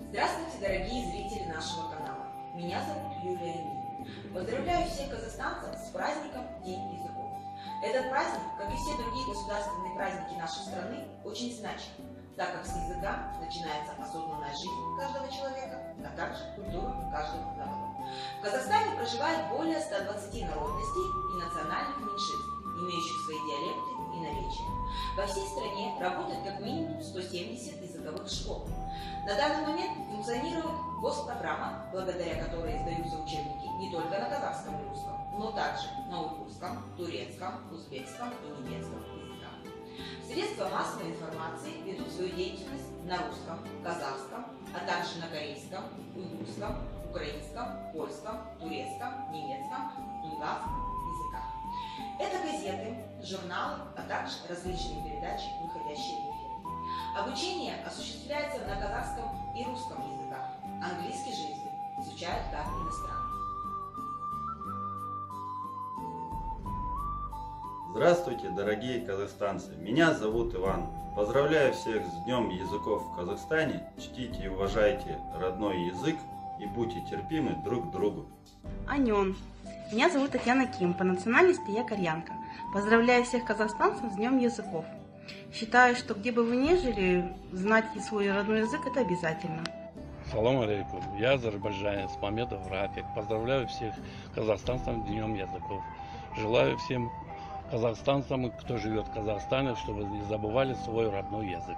Здравствуйте, дорогие зрители нашего канала. Меня зовут Юлия Нин. Поздравляю всех казахстанцев с праздником День языков. Этот праздник, как и все другие государственные праздники нашей страны, очень значим, так как с языка начинается осознанная жизнь каждого человека, а также культура каждого народа. В Казахстане проживает более 120 народностей и национальных меньшинств, имеющих свои диалекты и наречия. Во всей стране работает как минимум 170 языковых школ. На данный момент функционирует госпрограмма, благодаря которой издаются учебники не только на казахском и русском, но также на уйгурском, турецком, узбекском и немецком языках. Средства массовой информации ведут свою деятельность на русском, казахском, а также на корейском, уйгурском, украинском, польском, турецком, немецком, тунганском языках. Это газеты, журналы, а также различные передачи, выходящие в эфир. Обучение осуществляется на казахском и русском языках. Английский же язык изучают как иностранный. Здравствуйте, дорогие казахстанцы! Меня зовут Иван. Поздравляю всех с Днем языков в Казахстане. Чтите и уважайте родной язык и будьте терпимы друг к другу. Аньон. Меня зовут Татьяна Ким. По национальности я кореянка. Поздравляю всех казахстанцев с Днем языков. Считаю, что где бы вы ни жили, знать свой родной язык это обязательно. Салам алейкум. Я азербайджанец Мамедов Рафик. Поздравляю всех казахстанцев с Днем языков. Желаю всем казахстанцам, кто живет в Казахстане, чтобы не забывали свой родной язык.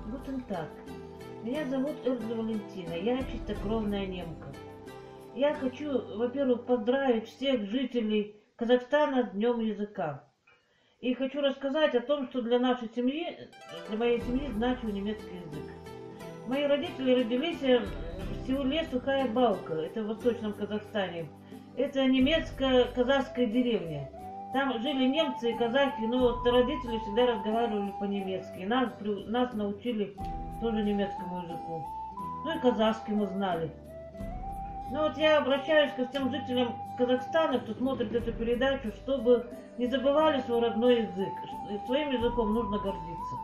Guten Tag. Меня зовут Эрдла Валентина. Я чистокровная немка. Я хочу, во-первых, поздравить всех жителей Казахстана с Днем языка. И хочу рассказать о том, что для нашей семьи, для моей семьи значил немецкий язык. Мои родители родились в селе Сухая Балка, это в Восточном Казахстане. Это немецко-казахская деревня. Там жили немцы и казахи, но вот родители всегда разговаривали по-немецки. Нас научили тоже немецкому языку. Ну и казахский мы знали. Ну вот я обращаюсь ко всем жителям Казахстана, кто смотрит эту передачу, чтобы не забывали свой родной язык. Своим языком нужно гордиться.